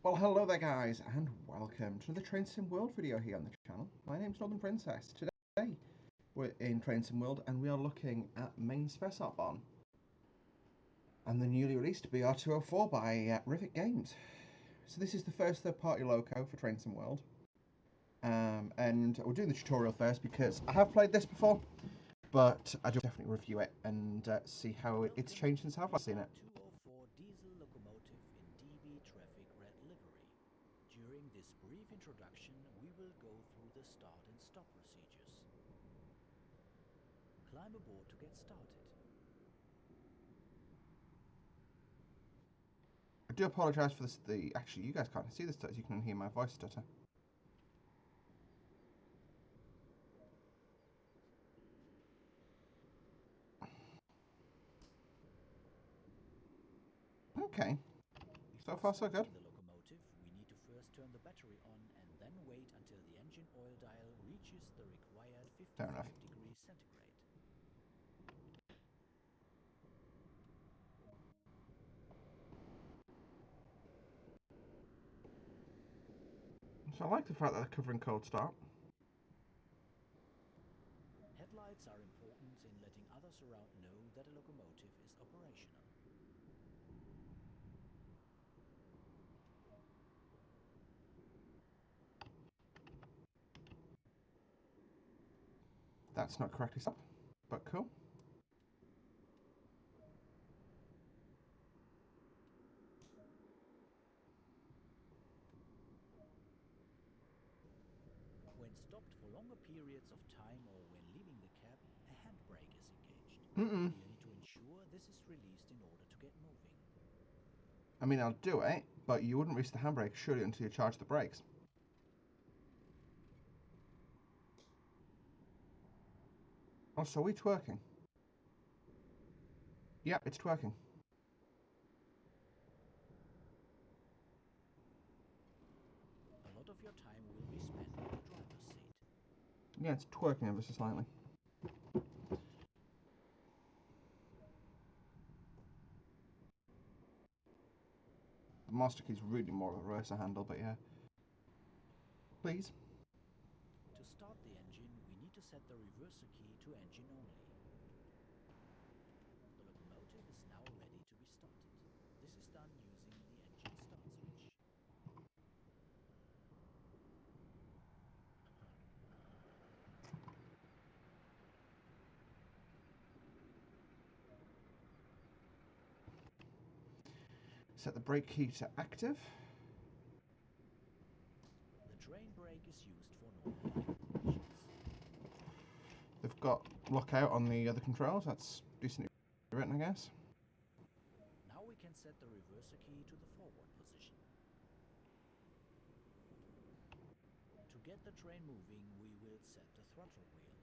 Well, hello there guys, and welcome to the Train Sim World video here on the channel. My name's Northern Princess. Today, we're in Train Sim World, and we are looking at main spec on and the newly released BR204 by Rivet Games. So this is the first third-party loco for Train Sim World. And we're doing the tutorial first because I have played this before, but I do definitely review it and see how it's changed since I've last seen it. Diesel locomotive in DB traffic red livery. During this brief introduction, we will go through the start and stop procedures. Climb aboard to get started. I do apologise for this. Actually, you guys can't see the stutters. You can hear my voice stutter. Okay. So far, so good. The locomotive, we need to first turn the battery on and then wait until the engine oil dial reaches the required 55 degrees centigrade. So I like the fact that they're covering cold start. Headlights are important in letting others around know that a locomotive is operational. That's not correctly set, but cool. When stopped for longer periods of time or when leaving the cab, a handbrake is engaged. You need to ensure this is released in order to get moving. I mean, I'll do it, but you wouldn't release the handbrake surely until you charge the brakes. Oh, so are we twerking? Yeah, it's twerking. A lot of your time will be spent in the driver's seat. Yeah, it's twerking ever so slightly. The master key's really more of a reverser handle, but yeah. Please. To start the engine, we need to set the reverser key to engine only. The locomotive is now ready to be started. This is done using the engine start switch. Set the brake key to active. The train brake is used for normal line operations. They've got lockout on the other controls. That's decently written, I guess. Now we can set the reverser key to the forward position. To get the train moving, we will set the throttle wheel.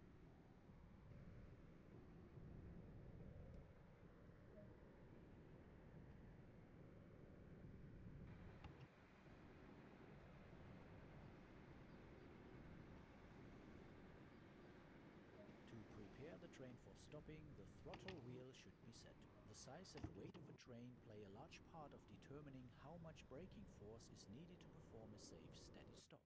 To prepare the train for stopping, the throttle wheel should be set. The size and weight of a train play a large part of determining how much braking force is needed to perform a safe, steady stop.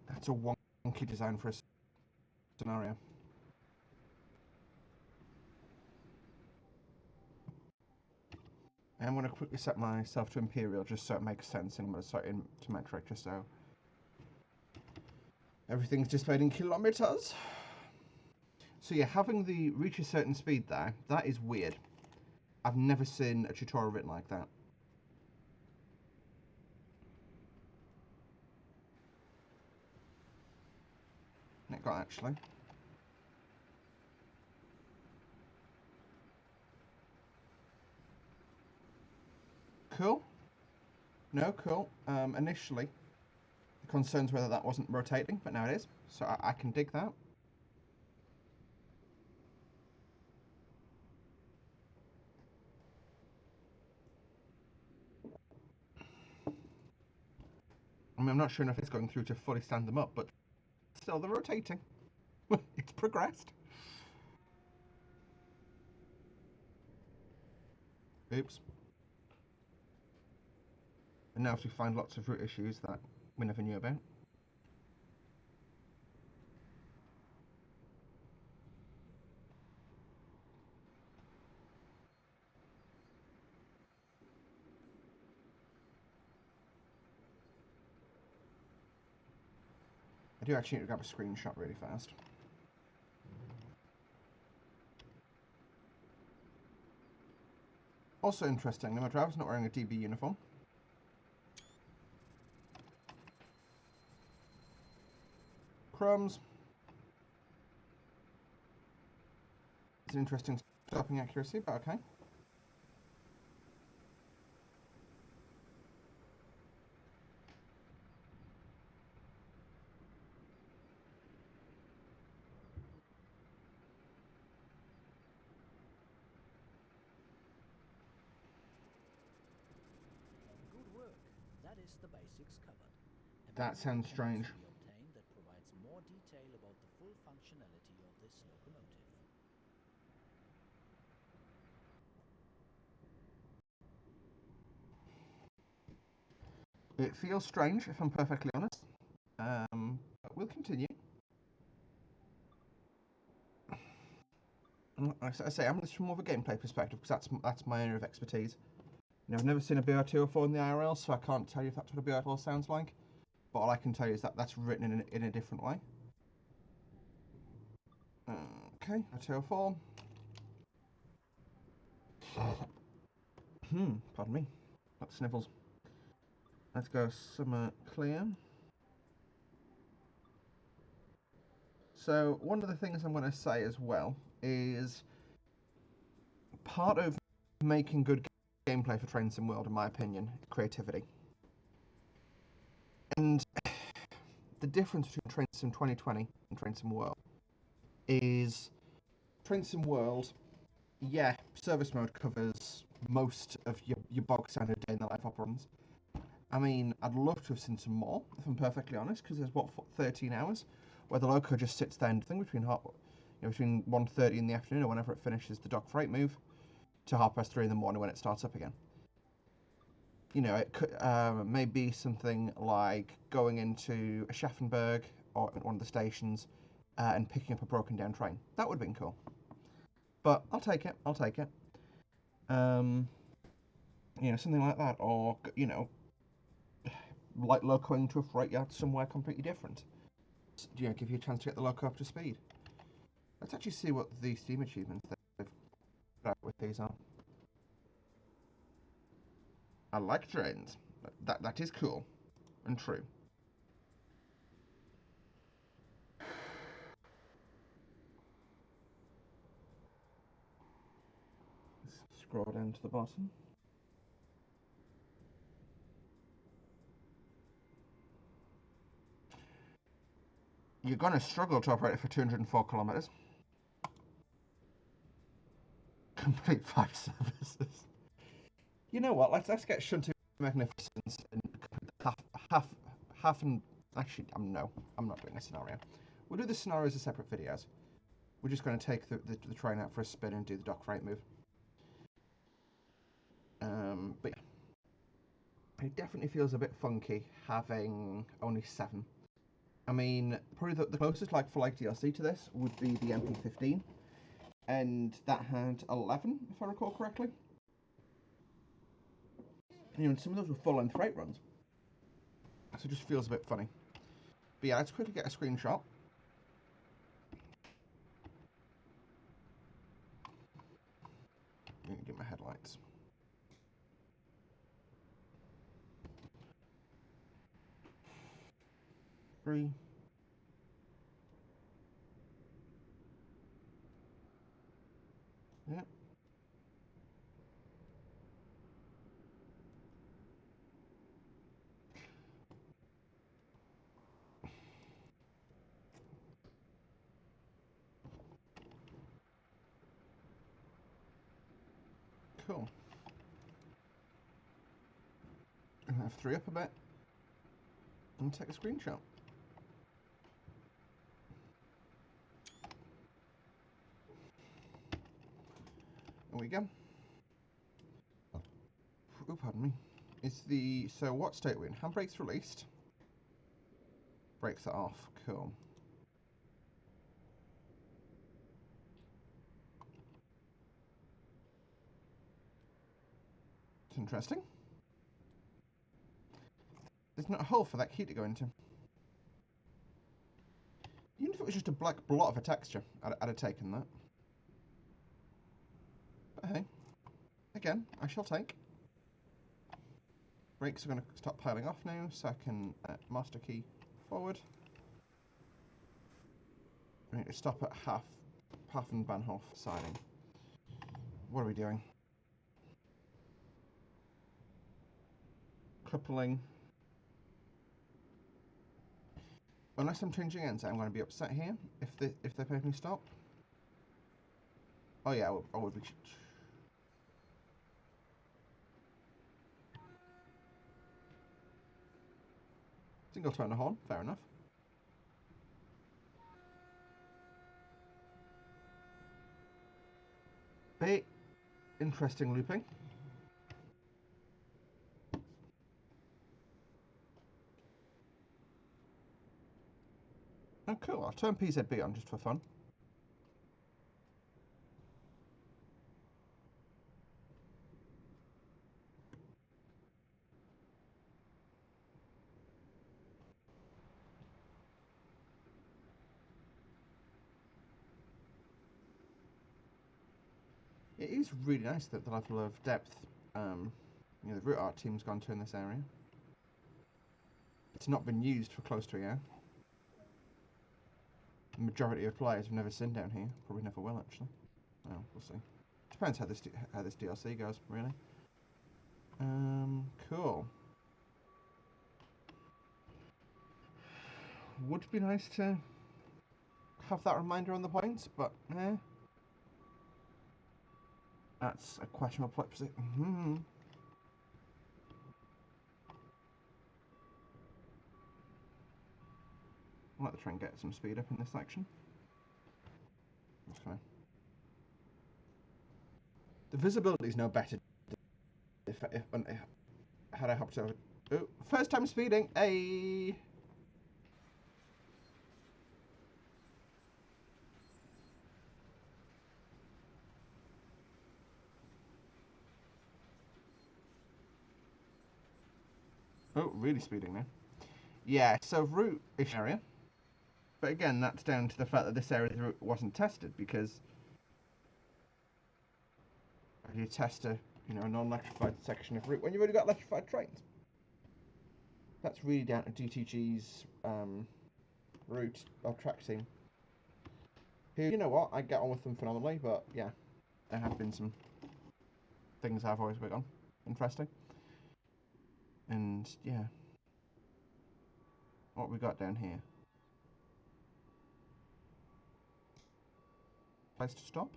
That's a wonky design for a scenario. I'm going to quickly set myself to Imperial just so it makes sense, and I'm going to set it into metric just so everything's displayed in kilometers. So yeah, having the reach a certain speed there, that is weird. I've never seen a tutorial written like that. It got actually. Cool. No, cool. Initially, the concern's whether that wasn't rotating, but now it is. So I can dig that. mean, I'm not sure if it's going through to fully stand them up, but still, they're rotating. It's progressed. Oops. And now we find lots of root issues that we never knew about. I do actually need to grab a screenshot really fast. Also interestingly, my driver's not wearing a DB uniform. Crumbs. It's an interesting stopping accuracy, but okay. Good work. That is the basics covered. That sounds strange. Be obtained that provides more detail about the full functionality of this locomotive. It feels strange, if I'm perfectly honest. But we'll continue. Like I say, I'm this from more of a gameplay perspective because that's my area of expertise. Now, I've never seen a BR204 in the IRL, so I can't tell you if that's what a BR204 sounds like. But all I can tell you is that that's written in a different way. Okay, BR204. Pardon me. Got sniffles. Let's go summer clear. So one of the things I'm going to say as well is part of making good gameplay for Train Sim World, in my opinion, is creativity. And the difference between Train Sim 2020 and Train Sim World is Train Sim World, yeah, service mode covers most of your bog standard day in the life operations. I mean, I'd love to have seen some more, if I'm perfectly honest, because there's, what, 13 hours, where the loco just sits there and between 1:30 in the afternoon or whenever it finishes the dock freight move to 3:30 in the morning when it starts up again. You know, it could maybe something like going into a Schaffenberg or one of the stations and picking up a broken down train. That would have been cool. But I'll take it. I'll take it. You know, something like that, or you know, like locoing to a freight yard somewhere completely different. You know, give you a chance to get the loco up to speed. Let's actually see what the Steam achievements they've got out with these are. I like trains. That is cool and true. Let's scroll down to the bottom. You're going to struggle to operate it for 204 kilometers. Complete 5 services. You know what? Let's get shunted magnificence and half and actually I'm not doing a scenario. We'll do the scenarios as separate videos. We're just going to take the train out for a spin and do the dock freight move. But yeah, it definitely feels a bit funky having only 7. I mean, probably the closest like DLC to this would be the MP15, and that had 11, if I recall correctly. You know, some of those were full-length freight runs, so it just feels a bit funny. But yeah, let's quickly get a screenshot. I'm gonna get my headlights. Three. Yeah. Cool. And have 3 up a bit. and take a screenshot. There we go. Oh, pardon me. So what state are we in? Handbrake's released. Brakes are off. Cool. It's interesting. There's not a hole for that key to go into. Even if it was just a black blot of a texture, I'd have taken that. But hey, again, I shall take. Brakes are going to stop piling off now, so I can master key forward. We need to stop at half and Bahnhof siding. What are we doing? Coupling. Unless I'm changing ends, I'm going to be upset here if they make me stop. Oh yeah, I would be. Single tone of horn, fair enough. Bit interesting looping. Oh cool, I'll turn PZB on just for fun. It is really nice that the level of depth the route art team's gone to in this area. It's not been used for close to a year. The majority of players have never seen down here. Probably never will, actually. Well, we'll see. Depends how this DLC goes, really. Cool. Would be nice to have that reminder on the points, but that's a questionable position. I'll let the train get some speed up in this section. That's fine. The visibility is no better if had I hopped over. Oh, first time speeding. Hey. Oh, really speeding now. Yeah, so route-ish area. But again, that's down to the fact that this area of the route wasn't tested, because how do you test a non-electrified section of route when you've already got electrified trains? That's really down to DTG's route or track team. Who, you know what, I get on with them phenomenally, but yeah, there have been some things I've always worked on. Interesting. And yeah. What we got down here? Place to stop?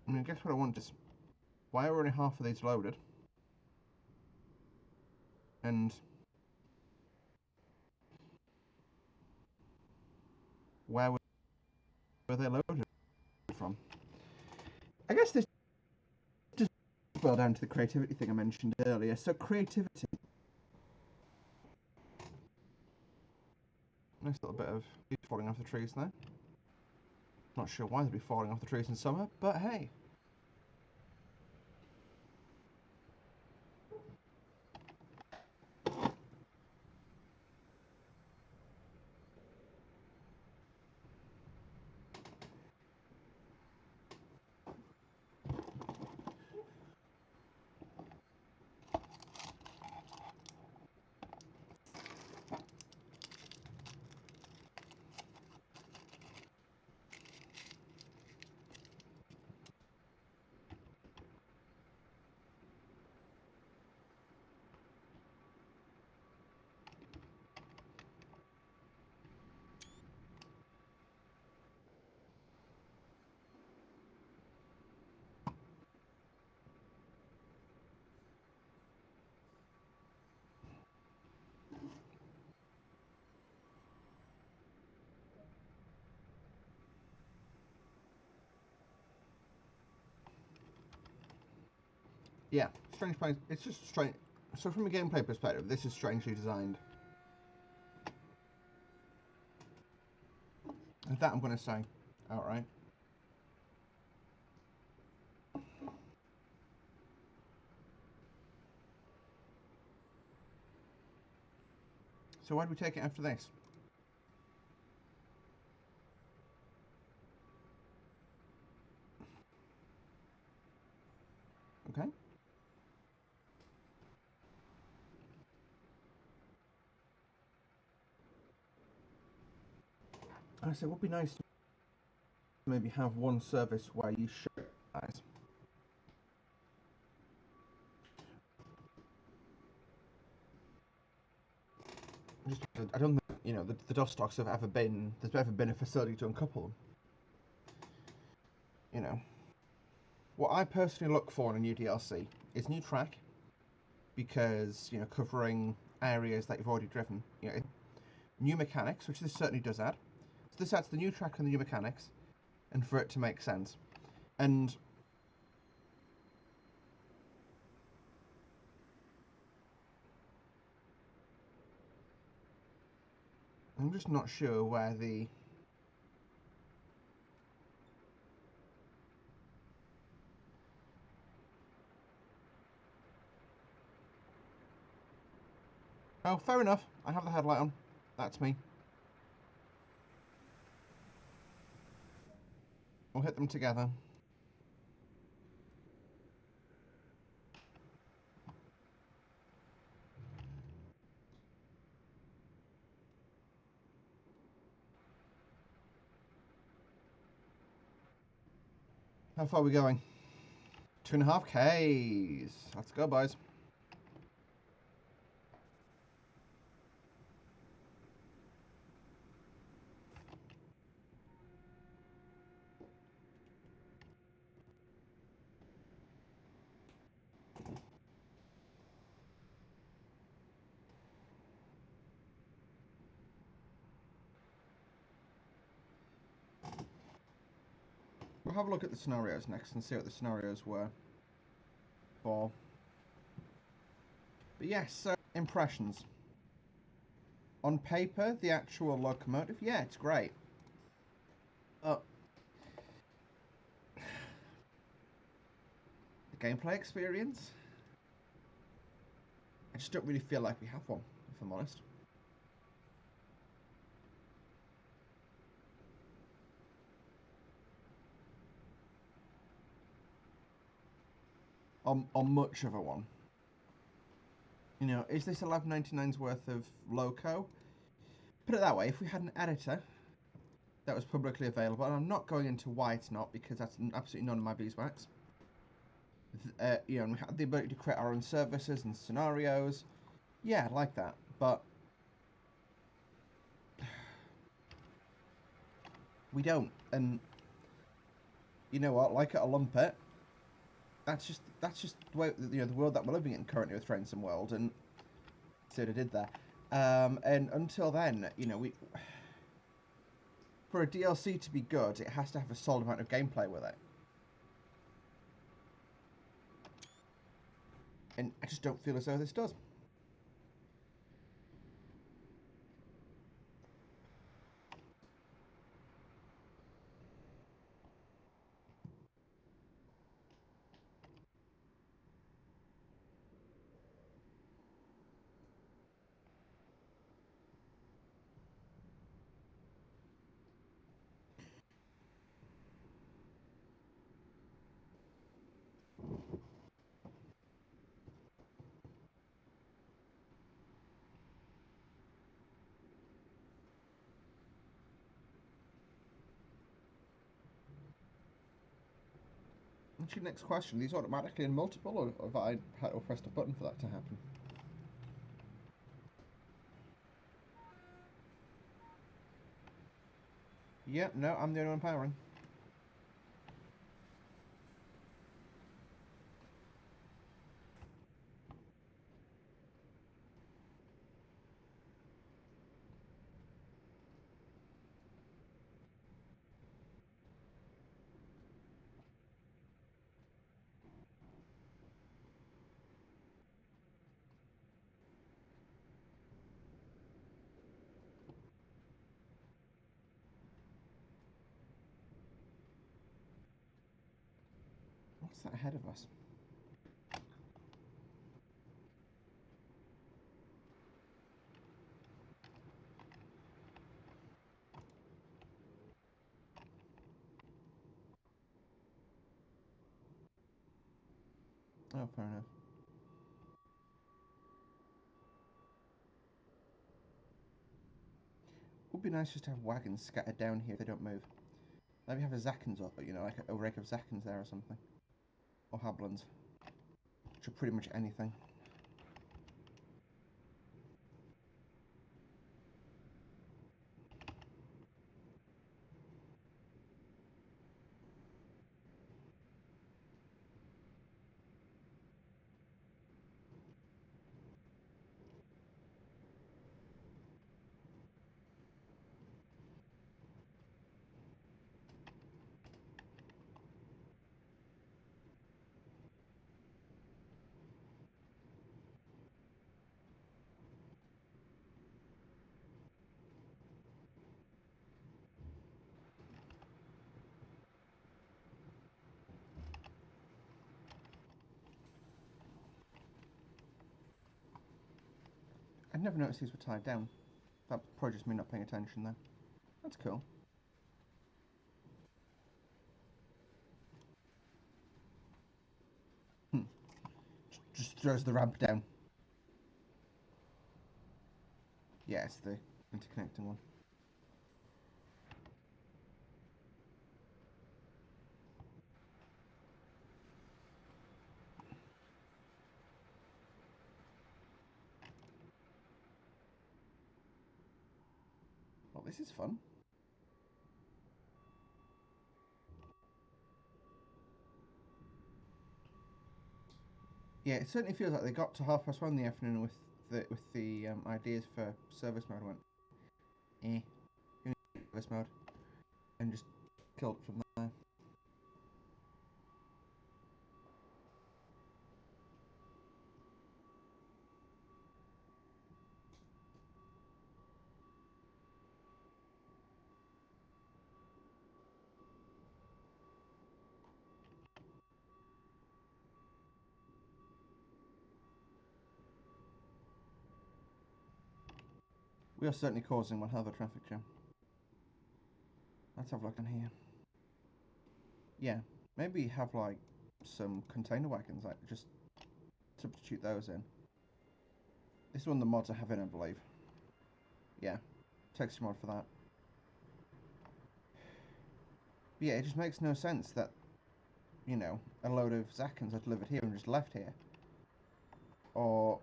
I mean, I guess what I want is, why are only half of these loaded? And where were they loaded from? I guess this just boils down to the creativity thing I mentioned earlier. So creativity. Nice little bit of leaves falling off the trees there. Not sure why they'd be falling off the trees in summer, but hey. Yeah, strange place. It's just strange. So from a gameplay perspective, this is strangely designed. And that I'm going to say outright. So why do we take it after this? Okay. I said it would be nice to maybe have one service where you show eyes. Just, I don't think, you know, the dust stocks have ever been, there's ever been a facility to uncouple them. You know. What I personally look for in a new DLC is new track, because, you know, covering areas that you've already driven. You know, new mechanics, which this certainly does add. So this adds the new track and the new mechanics, and for it to make sense. And I'm just not sure where the... Oh, fair enough. I have the headlight on. That's me. We'll hit them together. How far are we going? 2.5 Ks. Let's go, boys. We'll have a look at the scenarios next and see what the scenarios were for. But yes, so impressions. On paper, the actual locomotive, yeah, it's great. The gameplay experience, I just don't really feel like we have one, if I'm honest. On much of a one. You know, is this 11.99's worth of loco? Put it that way, if we had an editor that was publicly available, and I'm not going into why it's not, because that's absolutely none of my beeswax. You know, we had the ability to create our own services and scenarios. Yeah, I like that, but we don't. And you know what? Like it or lump it, that's just the way, you know, the world that we're living in currently with Train Sim World, and see what I did there. And until then, you know, for a DLC to be good, it has to have a solid amount of gameplay with it. And I just don't feel as though this does. Actually, next question, these automatically in multiple, or have I had to press a button for that to happen? Yep, no, I'm the only one powering. that ahead of us? Oh, fair enough. Would be nice just to have wagons scattered down here if they don't move. Maybe have a Zackens up, you know, like a rake of Zackens there or something. Or Hablans. Which are pretty much anything. I'd never noticed these were tied down. That probably just me not paying attention though. That's cool. Just throws the ramp down. Yeah, it's the interconnecting one. Well, this is fun. Yeah, it certainly feels like they got to 1:30 in the afternoon with the ideas for service mode. Went, you need service mode, and just killed it from there. We are certainly causing one hell of a traffic jam. Let's have a look in here. Yeah, maybe have like some container wagons, like just substitute those in. This is one the mods are having, I believe. Yeah, texture mod for that. But yeah, it just makes no sense that, you know, a load of Zackens are delivered here and just left here. Or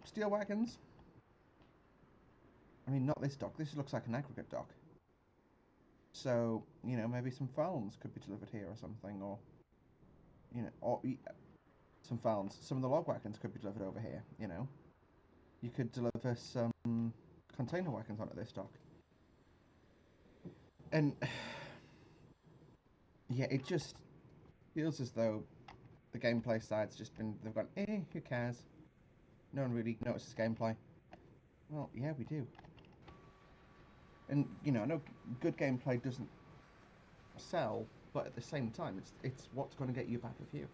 steel wagons. I mean, not this dock. This looks like an aggregate dock. So, you know, maybe some Falns could be delivered here or something, or, you know, or some Falns. Some of the log wagons could be delivered over here, you know. You could deliver some container wagons onto this dock. And, yeah, it just feels as though the gameplay side's just been, they've gone, who cares? No one really notices gameplay. Well, yeah, we do. And, you know, I know good gameplay doesn't sell, but at the same time, it's what's going to get you a better view.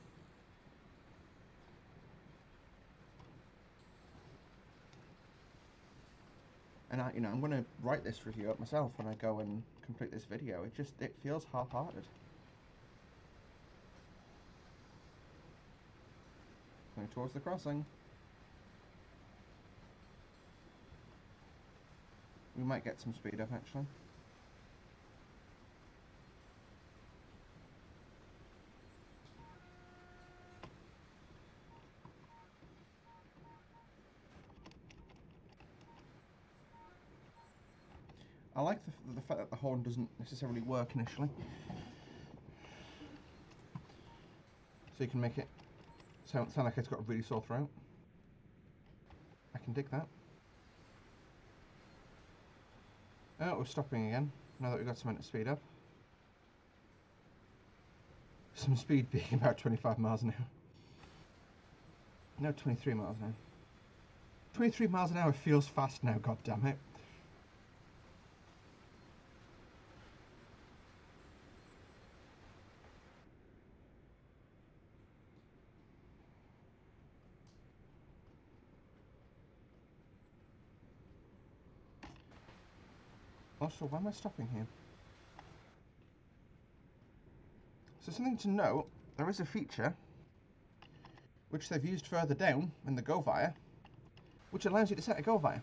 And I'm going to write this review up myself when I go and complete this video. It feels half-hearted. Going towards the crossing. We might get some speed up, actually. I like the fact that the horn doesn't necessarily work initially. So you can make it sound like it's got a really sore throat. I can dig that. Oh, we're stopping again, now that we've got something to speed up. Some speed being about 25 miles an hour. No, 23 miles an hour. 23 miles an hour feels fast now, god damn it. Also, why am I stopping here? So something to note, there is a feature which they've used further down in the go via, which allows you to set a go via.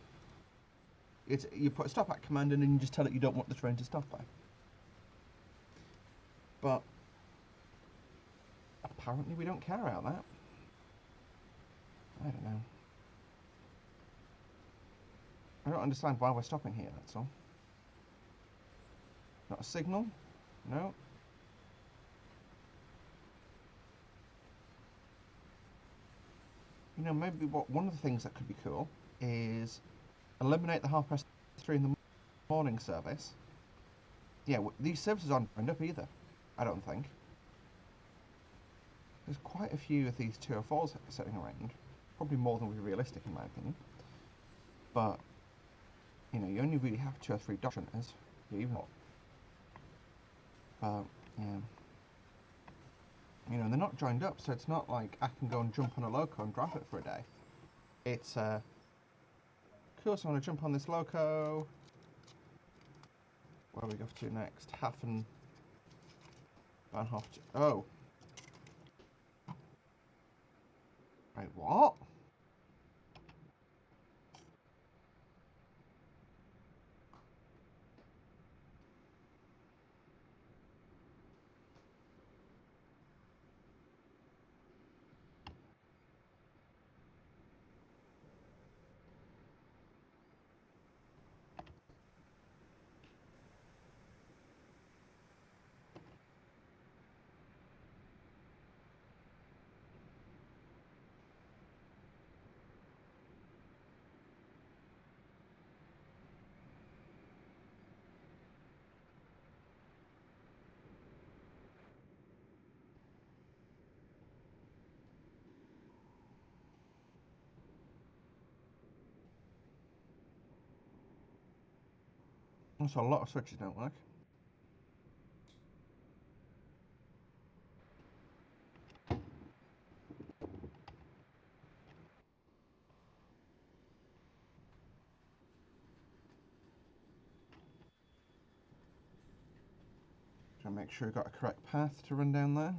You put a stop at command and then you just tell it you don't want the train to stop by. But apparently we don't care about that. I don't know. I don't understand why we're stopping here, that's all. Not a signal? No. You know, maybe one of the things that could be cool is eliminate the 3:30 in the morning service. Yeah, these services aren't lined up either, I don't think. There's quite a few of these 204s sitting around. Probably more than would be realistic in my opinion. But, you know, you only really have 2 or 3 doctors, even more. But, yeah. You know, they're not joined up, so it's not like I can go and jump on a loco and drive it for a day. It's, cool, so I want to jump on this loco. Where do we go to next? Hafen. Oh. Wait, what? So a lot of switches don't work. Trying to make sure we've got a correct path to run down there.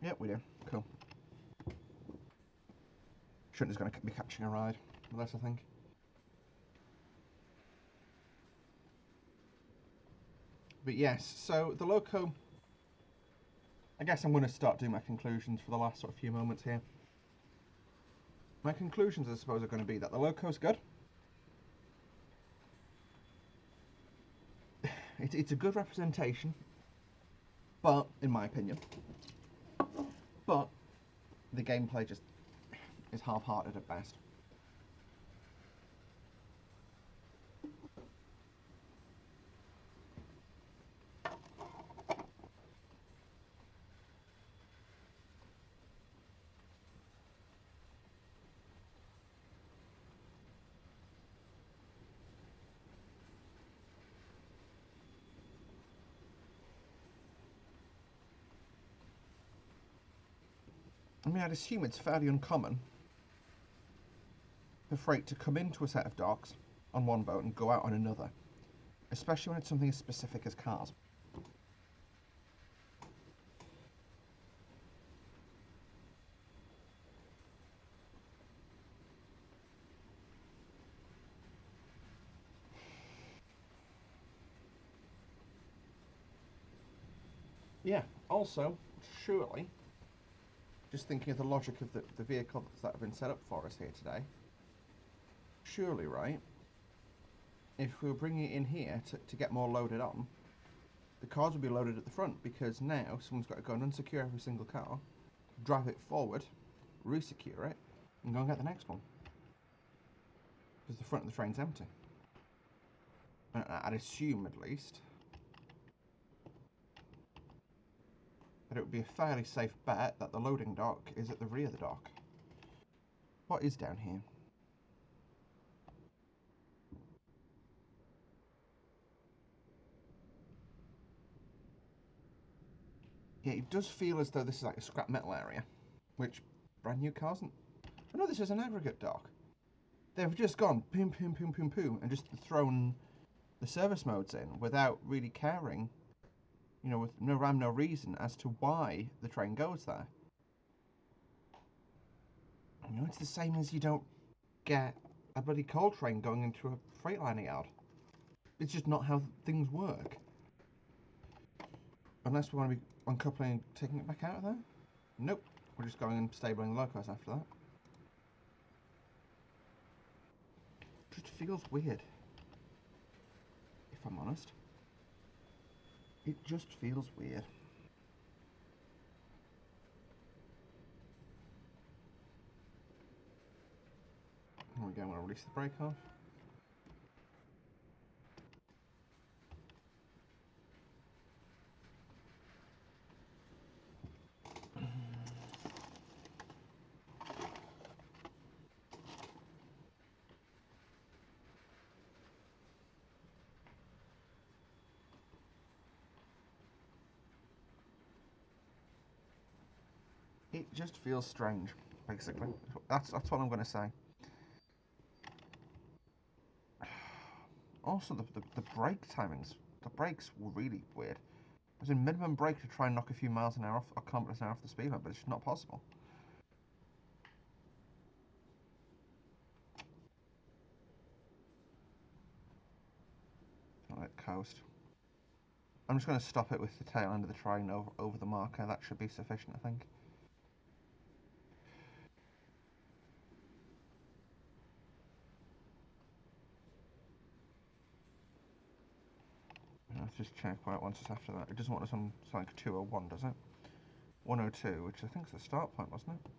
Yep, we do. Cool. Shouldn't going to be catching a ride with us, I think. But yes, so the loco, I guess I'm going to start doing my conclusions for the last sort of few moments here. My conclusions, I suppose, are going to be that the loco's good. It's a good representation, but, in my opinion, but the gameplay just is half-hearted at best. I mean, I'd assume it's fairly uncommon for freight to come into a set of docks on one boat and go out on another, especially when it's something as specific as cars. Yeah, also, surely, just thinking of the logic of the vehicles that have been set up for us here today, surely, right, if we were bringing it in here to get more loaded on, the cars would be loaded at the front, because now someone's got to go and unsecure every single car, drive it forward, resecure it, and go and get the next one. Because the front of the train's empty. I'd assume, at least, that it would be a fairly safe bet that the loading dock is at the rear of the dock. What is down here? Yeah, it does feel as though this is like a scrap metal area, which brand new cars. Oh no, this is an aggregate dock. They've just gone poom, poom, poom, poom, poom, and just thrown the service modes in without really caring, you know, with no rhyme, no reason as to why the train goes there. You know, it's the same as you don't get a bloody coal train going into a Freightliner yard. It's just not how things work. Unless we want to be uncoupling and taking it back out of there. Nope. We're just going and stabling the locos after that. Just feels weird. If I'm honest. It just feels weird. There we go, I'm going to release the brake off. It just feels strange, basically. That's what I'm going to say. Also, the brake timings. The brakes were really weird. There's a minimum brake to try and knock a few miles an hour off, or kilometers an hour off the speed limit, but it's just not possible. I'll let it coast. I'm just going to stop it with the tail end of the train over the marker. That should be sufficient, I think. Let's just check why it wants us after that. It doesn't want us on like 201, does it? 102, which I think is the start point, wasn't it?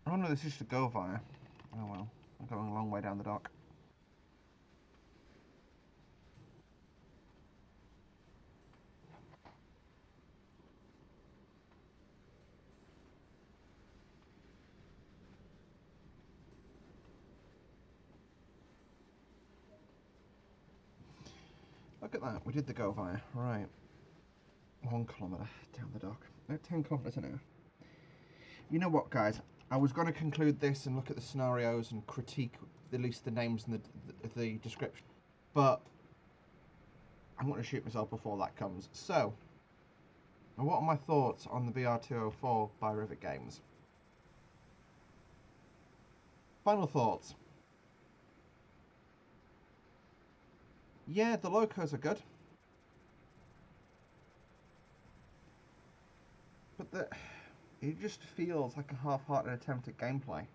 Oh no, this is just a go via. Oh well, I'm going a long way down the dock. Look at that, we did the go via. Right. 1 kilometre down the dock. At 10 kilometres an hour. You know what, guys? I was going to conclude this and look at the scenarios and critique at least the names and the description. But I'm going to shoot myself before that comes. So, what are my thoughts on the BR204 by Rivet Games? Final thoughts. Yeah, the locos are good. But it just feels like a half-hearted attempt at gameplay.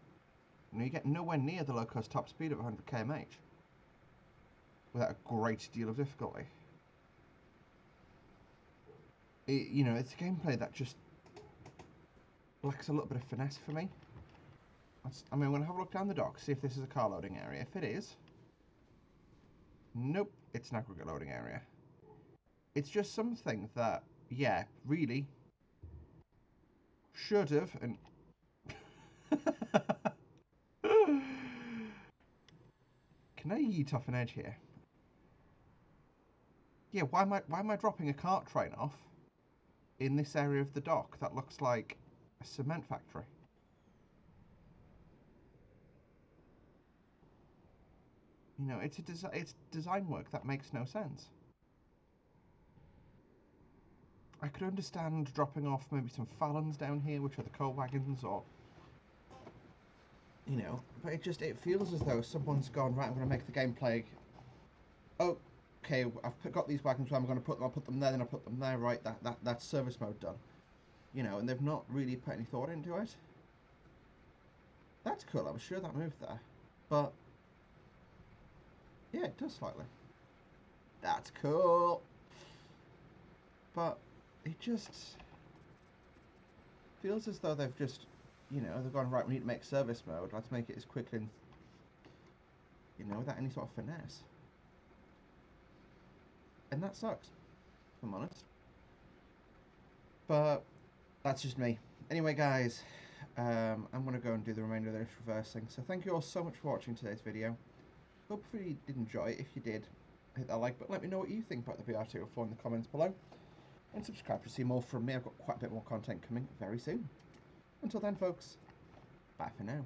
You know, you get nowhere near the locos top speed of 100 km/h without a great deal of difficulty. You know, it's a gameplay that just lacks a little bit of finesse for me. I mean, I'm going to have a look down the dock, see if this is a car loading area. If it is, nope, it's an aggregate loading area. It's just something that, yeah, really should have and can I yeet off an edge here? Yeah, why am I dropping a cart train off in this area of the dock that looks like a cement factory? You know, it's design work that makes no sense. I could understand dropping off maybe some Fallons down here, which are the coal wagons, or, you know, but it feels as though someone's gone, right, I'm going to make the gameplay, okay, I've got these wagons where I'm going to put them, I'll put them there, then I'll put them there, right, that's service mode done. You know, and they've not really put any thought into it. That's cool, I'm sure that moved there. But, yeah, it does slightly. That's cool. But it just feels as though they've just, you know, they've gone, right, we need to make service mode, let's make it as quickly and, you know, without any sort of finesse. And that sucks, if I'm honest. But that's just me. Anyway, guys, I'm going to go and do the remainder of this reversing. So thank you all so much for watching today's video. Hopefully you did enjoy it. If you did, hit that like button. Let me know what you think about the BR204 in the comments below. and subscribe to see more from me. I've got quite a bit more content coming very soon. Until then, folks, bye for now.